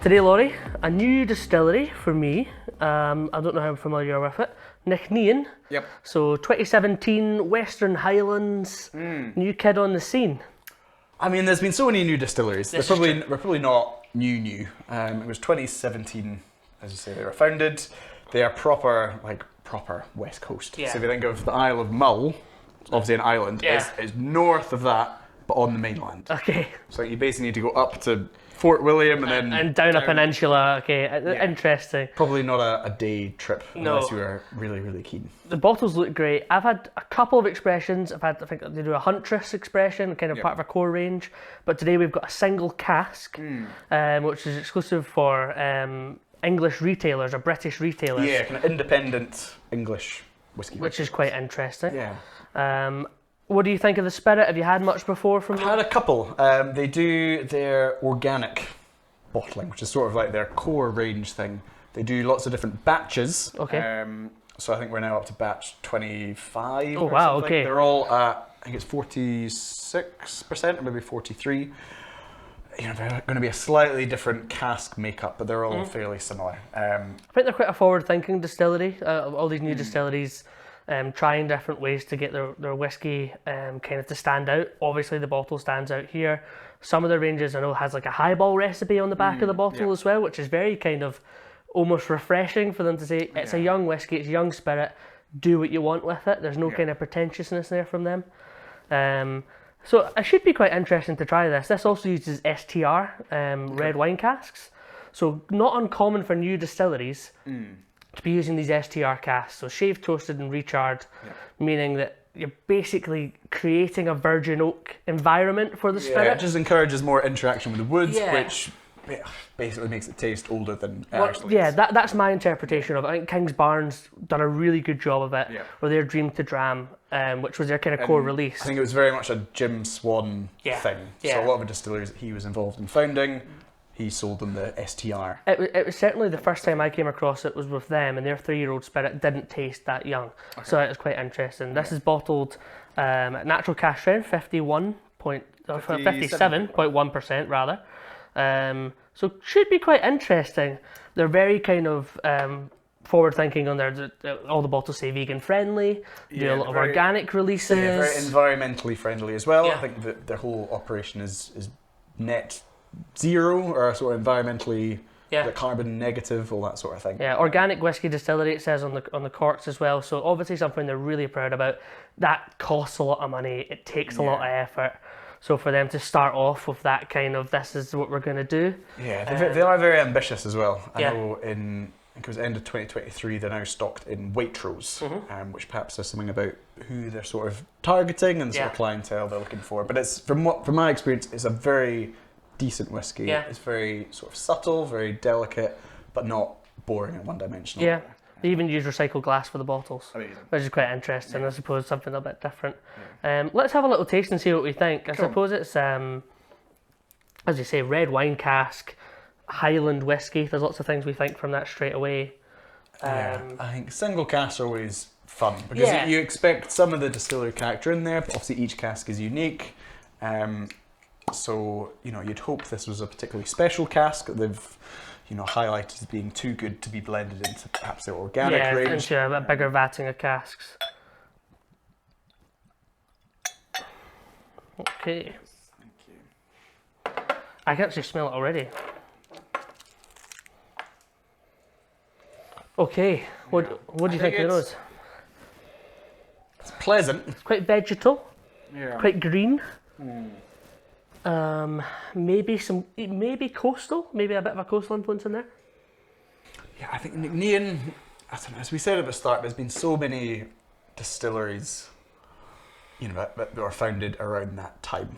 Today, Laurie, a new distillery for me. I don't know how familiar you are with it. Nc'nean. Yep. So 2017, Western Highlands, new kid on the scene. I mean, there's been so many new distilleries. This We're probably not new. It was 2017, as you say, they were founded. They are proper West Coast. Yeah. So if you think of the Isle of Mull, obviously an island, is north of that, but on the mainland. Okay. So you basically need to go up to Fort William and then And down a peninsula. Okay, Yeah. interesting. Probably not a day trip No. unless you were really, really keen. The bottles look great. I've had a couple of expressions. I think they do a Huntress expression, kind of Yep. part of our core range. But today we've got a single cask, which is exclusive for English retailers or British retailers. Yeah, kind of independent English whiskey. Which is quite interesting. Yeah. What do you think of the spirit? Have you had much before from I've them? had a couple. They do their organic bottling, which is sort of like their core range thing. They do lots of different batches. Okay. So I think we're now up to batch 25. Oh, or wow, something. okay. They're all at, I think it's 46% or maybe 43. You know, they're going to be a slightly different cask makeup, but they're all fairly similar. I think they're quite a forward-thinking distillery. All these new distilleries trying different ways to get their whiskey kind of to stand out. Obviously, the bottle stands out here. Some of the ranges I know has like a highball recipe on the back of the bottle as well, which is very kind of almost refreshing for them to say it's a young whiskey, it's a young spirit. Do what you want with it. There's no kind of pretentiousness there from them. So it should be quite interesting to try this. This also uses STR, red wine casks. So not uncommon for new distilleries to be using these STR casks. So shaved, toasted and recharred, meaning that you're basically creating a virgin oak environment for the spirit. Yeah, it just encourages more interaction with the woods, Yeah. which basically makes it taste older than it Well, actually yeah, is. that's my interpretation of it. I think King's Barn's done a really good job of it, Yeah. with their Dream to Dram, which was their kind of core release. I think it was very much a Jim Swan thing. Yeah. So a lot of the distilleries that he was involved in founding, he sold them the STR. It was certainly the first time I came across it was with them, and their 3-year-old spirit didn't taste that young. Okay. So it was quite interesting. This is bottled at natural cask strength, 57.1% rather. So should be quite interesting. They're very kind of forward thinking on their, all the bottles say vegan friendly, do a lot of organic releases. Yeah, very environmentally friendly as well. Yeah. I think that their whole operation is net zero or sort of environmentally carbon negative, all that sort of thing. Yeah, organic whiskey distillery it says on the corks as well. So obviously something they're really proud about. That costs a lot of money. It takes a lot of effort. So for them to start off with that kind of this is what we're going to do. Yeah, they are very ambitious as well. I know I think it was end of 2023 they're now stocked in Waitrose, which perhaps says something about who they're sort of targeting and the sort of clientele they're looking for. But it's from my experience, it's a very decent whiskey. Yeah. It's very sort of subtle, very delicate, but not boring and one-dimensional. Yeah. They even use recycled glass for the bottles, Amazing. which is quite interesting. I suppose something a bit different. Let's have a little taste and see what we think. I suppose it's, as you say, red wine cask, Highland whiskey. There's lots of things we think from that straight away. I think single casks are always fun because you expect some of the distillery character in there, but obviously each cask is unique. So, you'd hope this was a particularly special cask that they've, highlighted as being too good to be blended into perhaps their organic range. Into a bigger vatting of casks. Okay. Thank you. I can actually smell it already. Okay, what do you think of those? It's pleasant. It's quite vegetal, quite green. Maybe coastal, maybe a bit of a coastal influence in there. Yeah, I think Nc'nean, I don't know, as we said at the start, there's been so many distilleries, that were founded around that time.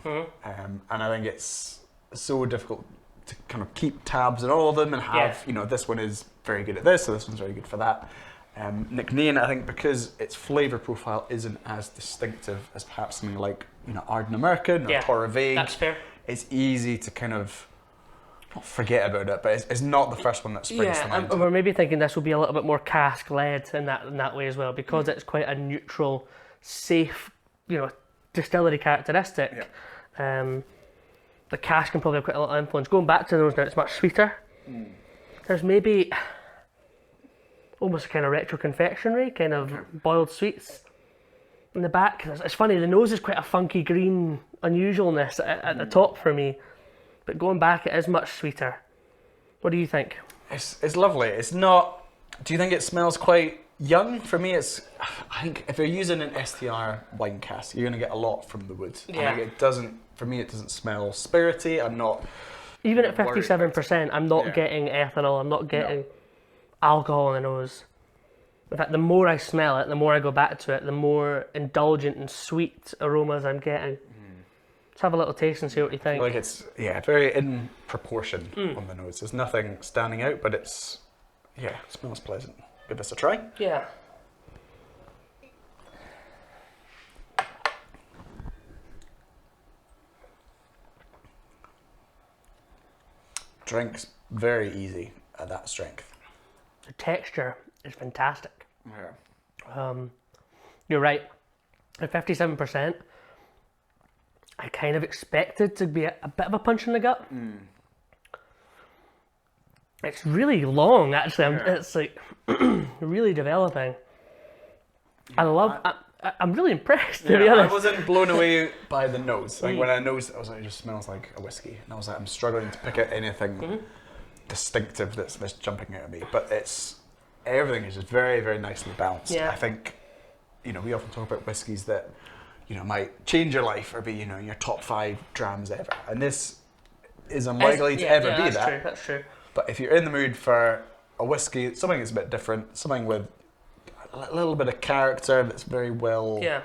And I think it's so difficult to kind of keep tabs on all of them and have, this one is very good at this, so this one's very good for that. Nc'nean, I think because its flavour profile isn't as distinctive as perhaps something like, Ardent American or Torre Vague. That's fair. It's easy to kind of not forget about it, but it's not the first one that springs to mind. And we're maybe thinking this will be a little bit more cask-led in that way as well, because it's quite a neutral, safe, distillery characteristic. The cask can probably have quite a lot of influence. Going back to those now, it's much sweeter. There's maybe almost a kind of retro confectionery, kind of boiled sweets in the back. It's funny, the nose is quite a funky green unusualness at the top for me, but going back it is much sweeter. What do you think? It's lovely. It's not. Do you think it smells quite young? For me, I think if you're using an STR wine cask, you're going to get a lot from the wood. Yeah. I think it doesn't. For me, it doesn't smell spirity. I'm not. Even at 57%, I'm not getting ethanol. I'm not getting alcohol in the nose. In fact, the more I smell it, the more I go back to it, the more indulgent and sweet aromas I'm getting. Let's have a little taste and see what you think. Like it's very in proportion on the nose. There's nothing standing out, but it smells pleasant. Give this a try. Yeah. Drink's very easy at that strength. The texture is fantastic. Yeah. You're right. At 57%, I kind of expected to be a bit of a punch in the gut. It's really long, actually. It's like really developing. I'm really impressed, to be honest. I wasn't blown away by the nose. Like when I nosed, I was like, it just smells like a whiskey, and I was like, I'm struggling to pick out anything distinctive that's jumping out at me. But everything is just very, very nicely balanced. Yeah. I think, we often talk about whiskies that, might change your life or be, in your top 5 drams ever, and this is unlikely to ever be that. That's true. But if you're in the mood for a whiskey, something that's a bit different, something with a little bit of character that's very well, I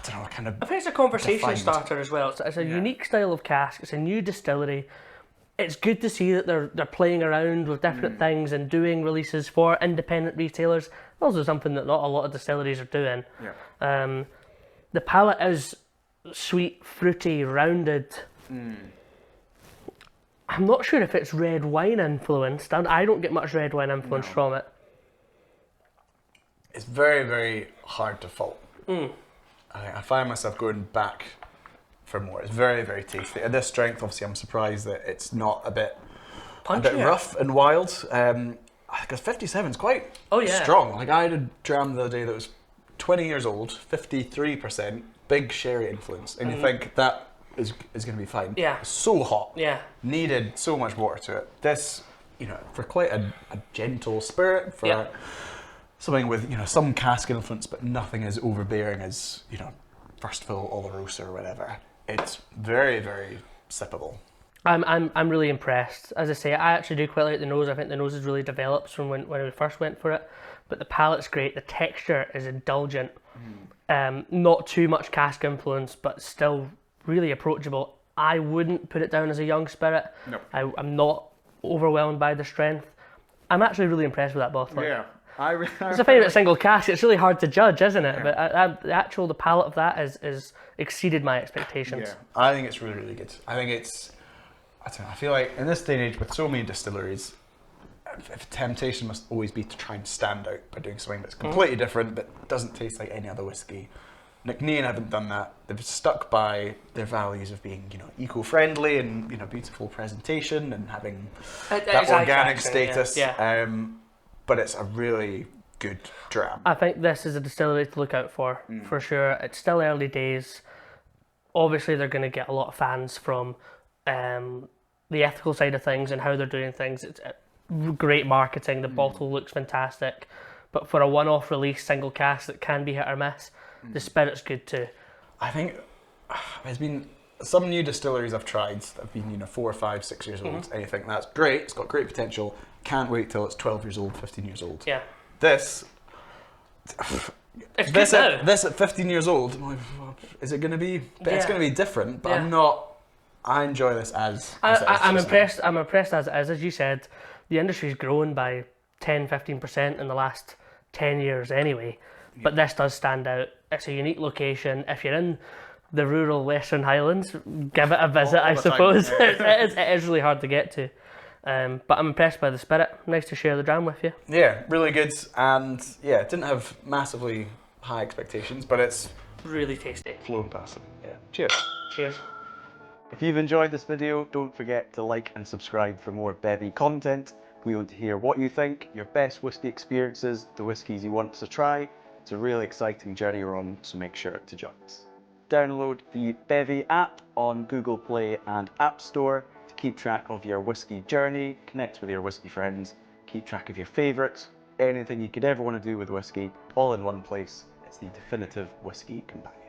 don't know, kind of I think it's a conversation defined. Starter as well. It's a unique style of cask. It's a new distillery. It's good to see that they're playing around with different things and doing releases for independent retailers. Also something that not a lot of distilleries are doing. Yeah. The palate is sweet, fruity, rounded. I'm not sure if it's red wine influenced. I don't get much red wine influence from it. It's very, very hard to fault. I find myself going back for more. It's very, very tasty. At this strength, obviously, I'm surprised that it's not a bit rough and wild. Because 57 is quite strong. Like I had a dram the other day that was 20 years old, 53%, big sherry influence, and you think that is going to be fine. Yeah. It's so hot. Yeah. Needed so much water to it. This, for quite a gentle spirit, for something with, some cask influence, but nothing as overbearing as, first fill Olorosa or whatever. It's very, very sippable. I'm really impressed. As I say, I actually do quite like the nose. I think the nose has really developed from when we first went for it. But the palate's great. The texture is indulgent. Not too much cask influence, but still really approachable. I wouldn't put it down as a young spirit. No. I'm not overwhelmed by the strength. I'm actually really impressed with that bottle. Yeah. It's a favourite single cask. It's really hard to judge, isn't it? Yeah. But the palate of that is exceeded my expectations. Yeah. I think it's really, really good. I think I feel like in this day and age with so many distilleries, if temptation must always be to try and stand out by doing something that's completely different but doesn't taste like any other whiskey. Nc'nean haven't done that. They've stuck by their values of being, eco-friendly and beautiful presentation and having that organic status. Yeah. But it's a really good dram. I think this is a distillery to look out for sure. It's still early days. Obviously, they're going to get a lot of fans from the ethical side of things and how they're doing things. It's great marketing. The bottle looks fantastic. But for a one-off release single cask that can be hit or miss, the spirit's good too. I think there's been some new distilleries I've tried that have been 4, 5, 6 years old, and you think that's great, it's got great potential, can't wait till it's 12 years old, 15 years old. Yeah. This at 15 years old, is it going to be, it's going to be different, but I enjoy this as I'm impressed. I'm impressed as you said, the industry's grown by 10-15% in the last 10 years anyway. But this does stand out. It's a unique location. If you're in the rural Western Highlands, give it a visit, I suppose. It is really hard to get to. But I'm impressed by the spirit. Nice to share the dram with you. Yeah, really good. And it didn't have massively high expectations, but it's really tasty. Flown past them. Yeah. Cheers. Cheers. If you've enjoyed this video, don't forget to like and subscribe for more Bevvy content. We want to hear what you think, your best whiskey experiences, the whiskies you want to try. It's a really exciting journey we're on, so make sure to join us. Download the Bevvy app on Google Play and App Store to keep track of your whiskey journey, connect with your whiskey friends, keep track of your favourites, anything you could ever want to do with whiskey, all in one place. It's the definitive whiskey companion.